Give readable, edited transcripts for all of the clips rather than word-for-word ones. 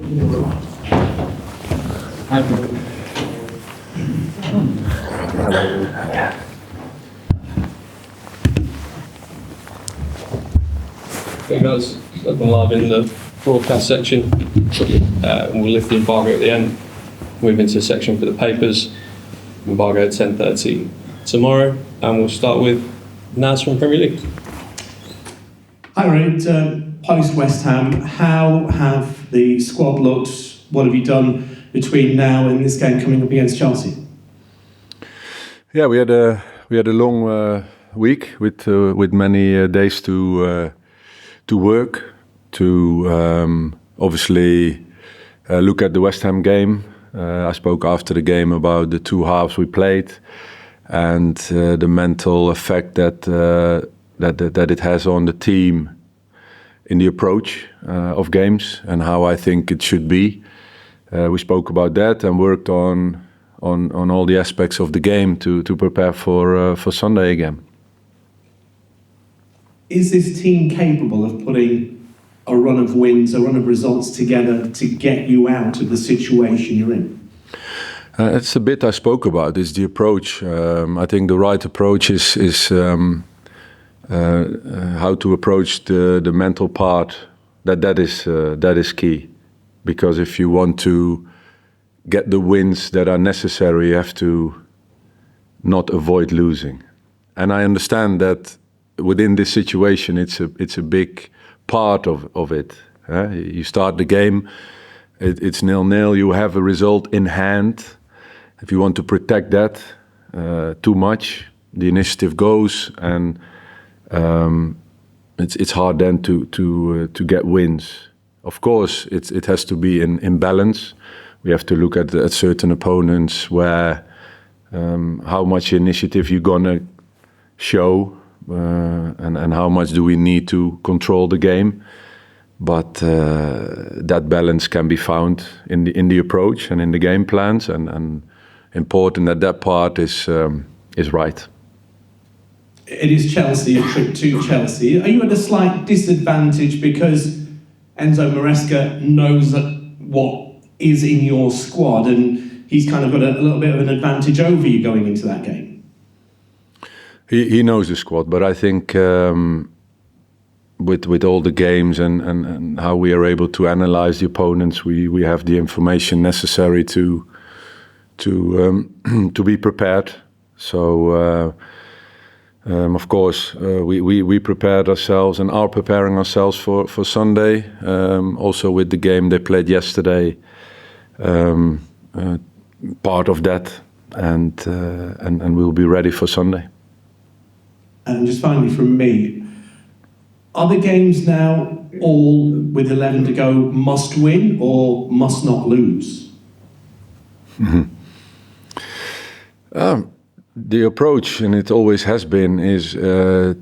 Okay guys, I've been live in the broadcast section. We'll lift the embargo at the end, move into the section for the papers. Embargo at 10:30 tomorrow, and we'll start with Naz from Premier League. Hi Ruud, post West Ham, how have the squad looked? What have you done between now and this game coming up against Chelsea? Yeah, we had a long week with many days to work, to obviously look at the West Ham game. I spoke after the game about the two halves we played and the mental effect that it has on the team in the approach of games and how I think it should be. We spoke about that and worked on all the aspects of the game to prepare for Sunday again. Is this team capable of putting a run of wins, a run of results together to get you out of the situation you're in? It's a bit I spoke about, is the approach. I think the right approach is how to approach the mental part. That is key. Because if you want to get the wins that are necessary, you have to not avoid losing. And I understand that within this situation, it's a big part of it. You start the game, it's 0-0, you have a result in hand. If you want to protect that too much, the initiative goes, and it's hard then to get wins. Of course, it has to be in balance. We have to look at certain opponents where how much initiative you're gonna show. And how much do we need to control the game? But that balance can be found in the approach and in the game plans, and important that part is right. It is Chelsea, a trip to Chelsea. Are you at a slight disadvantage because Enzo Maresca knows what is in your squad, and he's kind of got a little bit of an advantage over you going into that game? He knows the squad, but I think with all the games and how we are able to analyze the opponents, we have the information necessary to be prepared. So of course we prepared ourselves and are preparing ourselves for Sunday. Also with the game they played yesterday, part of that, and we'll be ready for Sunday. And just finally from me, are the games now all with 11 to go must win or must not lose? The approach, and it always has been, is to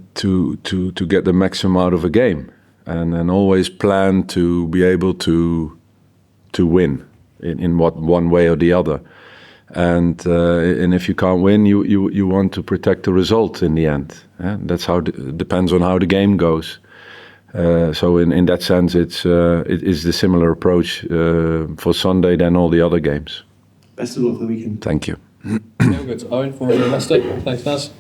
get the maximum out of a game, and always plan to be able to win in one way or the other. And if you can't win, you want to protect the result in the end. That's how depends on how the game goes. So in that sense, it is the similar approach for Sunday than all the other games. Best of luck for the weekend. Thank you. Now we'll go to Owen from Leicester. Thanks, Naz.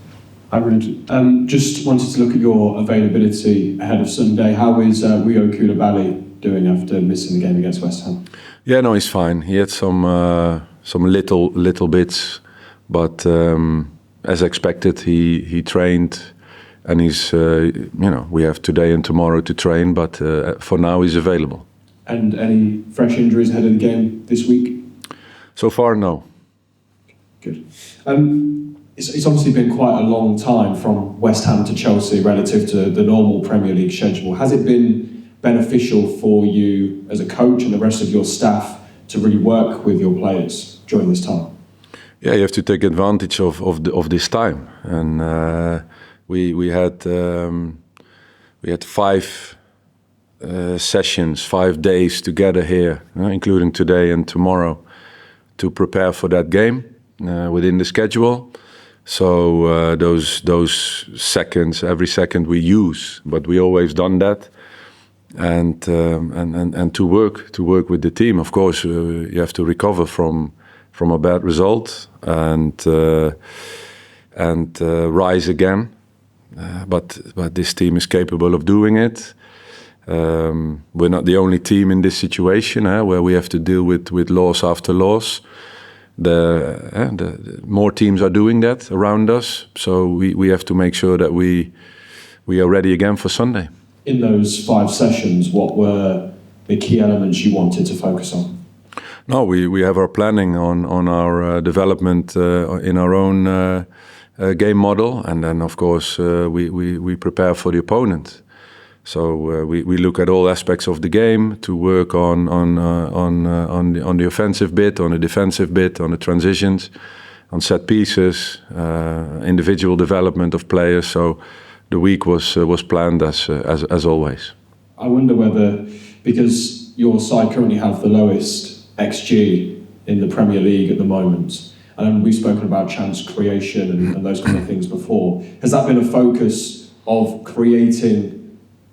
Hi, Ruud. Just wanted to look at your availability ahead of Sunday. How is Rio Koulibaly doing after missing the game against West Ham? Yeah, no, he's fine. He had some little bits, but as expected, he trained, and he's we have today and tomorrow to train, but for now he's available. And any fresh injuries ahead of the game this week? So far, no. Good. It's obviously been quite a long time from West Ham to Chelsea relative to the normal Premier League schedule. Has it been beneficial for you as a coach and the rest of your staff to really work with your players during this time? Yeah, you have to take advantage of this time, and we had 5 sessions, 5 days together here, including today and tomorrow, to prepare for that game within the schedule. So those seconds, every second we use, but we always done that. and to work with the team. Of course, you have to recover from a bad result and rise again. But this team is capable of doing it. We're not the only team in this situation where we have to deal with loss after loss. The more teams are doing that around us, so we have to make sure that we are ready again for Sunday. In those 5 sessions, what were the key elements you wanted to focus on? No, we have our planning on our development in our own game model, and then of course we prepare for the opponent. So we look at all aspects of the game to work on the offensive bit, on the defensive bit, on the transitions, on set pieces, individual development of players. So the week was planned as always. I wonder whether, because your side currently have the lowest XG in the Premier League at the moment, and we've spoken about chance creation and those kind of things before, has that been a focus of creating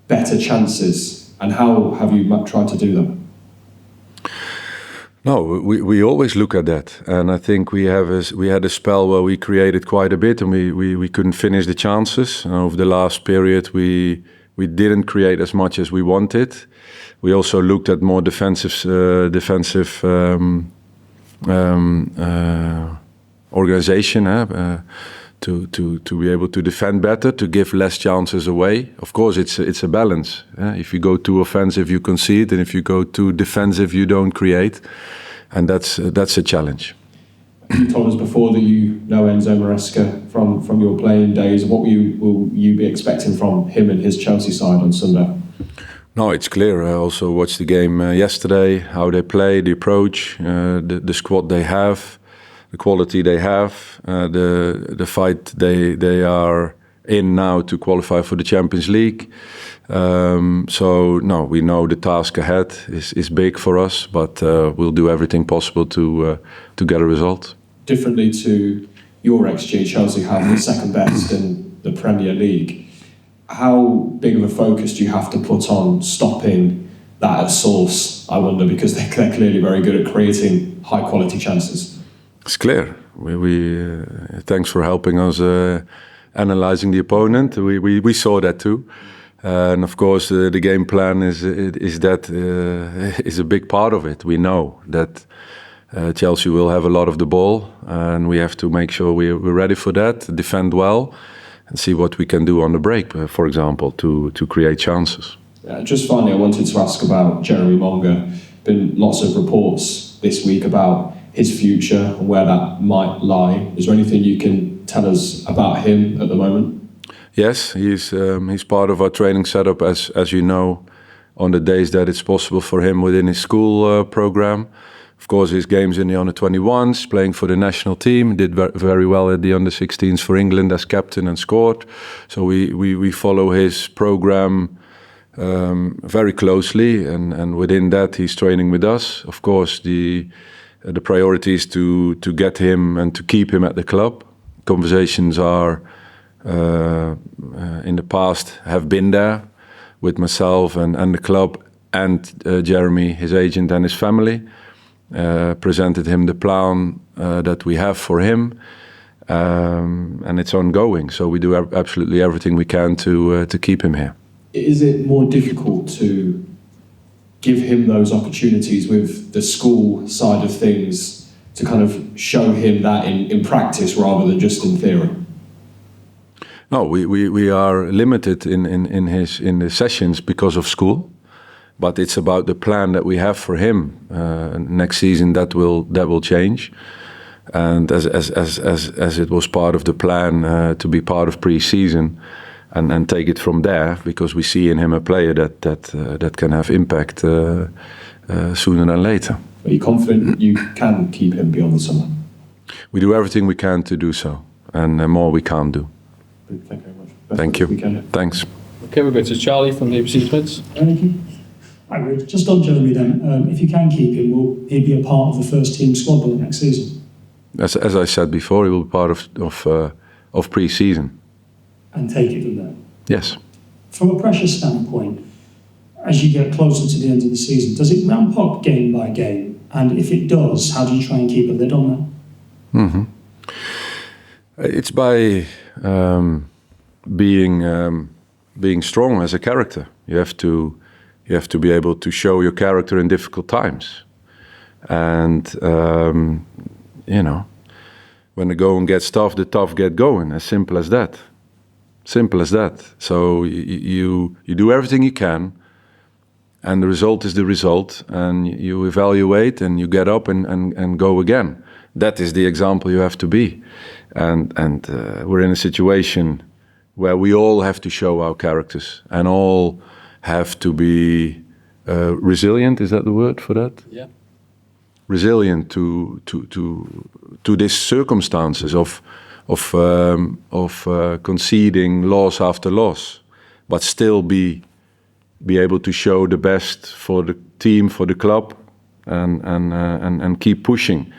better chances, and how have you tried to do them? No, we always look at that, and I think we had a spell where we created quite a bit, and we couldn't finish the chances. And over the last period, we didn't create as much as we wanted. We also looked at more defensive organization to be able to defend better, to give less chances away. Of course, it's a balance. If you go too offensive, you concede, and if you go too defensive, you don't create, and that's a challenge. You told us before that you know Enzo Maresca from your playing days. What will you be expecting from him and his Chelsea side on Sunday? No, it's clear. I also watched the game yesterday, how they play, the approach, the squad they have, the quality they have, the fight they are in now to qualify for the Champions League. So no, we know the task ahead is big for us, but we'll do everything possible to get a result. Differently to your XG, Chelsea have the second best in the Premier League. How big of a focus do you have to put on stopping that at source, I wonder, because they're clearly very good at creating high quality chances? It's clear. We thanks for helping us analyzing the opponent. We saw that too, and of course the game plan is a big part of it. We know that Chelsea will have a lot of the ball, and we have to make sure we're ready for that, defend well, and see what we can do on the break, for example, to create chances. Just finally, I wanted to ask about Jeremy Monga. Been lots of reports this week about his future and where that might lie. Is there anything you can tell us about him at the moment? Yes, he's part of our training setup, as you know, on the days that it's possible for him within his school program. Of course, his games in the under-21s, playing for the national team, did very well at the under-16s for England as captain and scored. So we follow his program very closely, and within that he's training with us. Of course, the priority is to get him and to keep him at the club. Conversations are in the past have been there with myself and the club and Jeremy, his agent, and his family. Presented him the plan that we have for him, and it's ongoing. So we do absolutely everything we can to keep him here. Is it more difficult to give him those opportunities with the school side of things to kind of show him that in practice rather than just in theory? No, we are limited in the sessions because of school. But it's about the plan that we have for him. Next season that will change, and as it was part of the plan to be part of pre-season, and take it from there, because we see in him a player that can have impact sooner than later. Are you confident you can keep him beyond the summer? We do everything we can to do so, and more we can't do. Thank you very much. Thank you. Thanks. Okay, we'll go to Charlie from the ABC Twins. Thank you. Hi, Ruud. Just on Jeremy then, if you can keep him, will he be a part of the first team squad for the next season? As I said before, he will be part of pre-season. And take it from there? Yes. From a pressure standpoint, as you get closer to the end of the season, does it ramp up game by game? And if it does, how do you try and keep a lid on that? Mm-hmm. It's by being strong as a character. You have to be able to show your character in difficult times, and when the going gets tough, the tough get going. As simple as that. Simple as that. So you do everything you can, and the result is the result, and you evaluate and you get up and go again. That is the example you have to be, and we're in a situation where we all have to show our characters and all have to be resilient. Is that the word for that? Yeah. Resilient to these circumstances of conceding loss after loss, but still be able to show the best for the team, for the club, and keep pushing.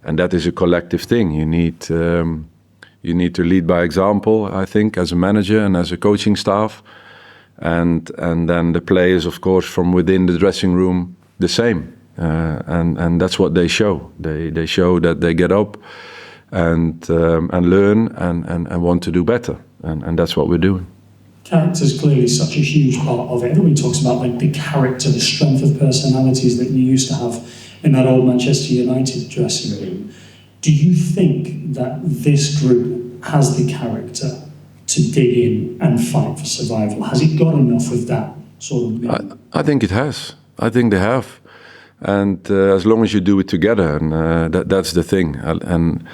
And that is a collective thing. You need to lead by example, I think, as a manager and as a coaching staff, and then the players, of course, from within the dressing room, the same. And that's what they show. They show that they get up and learn and want to do better, and that's what we're doing. Character is clearly such a huge part of it. Everybody talks about like the character, the strength of personalities that you used to have in that old Manchester United dressing room. Do you think that this group has the character to dig in and fight for survival? Has it got enough of that sort of? I think it has. I think they have. And as long as you do it together, and that's the thing. And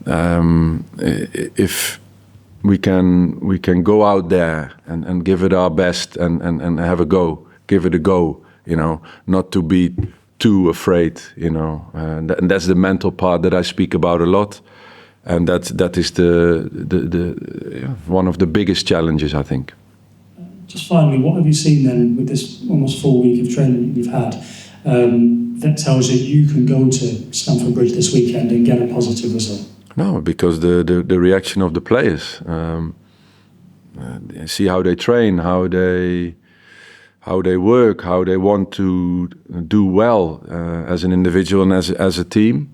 if we can go out there and give it our best and have a go, give it a go, not to be too afraid, and that's the mental part that I speak about a lot, and that is the one of the biggest challenges, I think. Just finally, what have you seen then with this almost full week of training that you've had that tells you can go to Stamford Bridge this weekend and get a positive result? No, because the reaction of the players, see how they train, how they work, how they want to do well as an individual and as a team.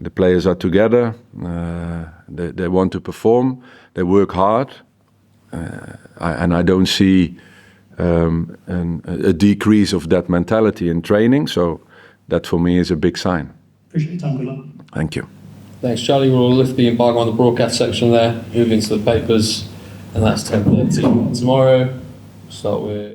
The players are together, they want to perform, they work hard, and I don't see a decrease of that mentality in training, so that for me is a big sign. Appreciate your time, good luck. Thank you. Thanks, Charlie. We'll lift the embargo on the broadcast section there, move into the papers, and that's 10:30 tomorrow. Start with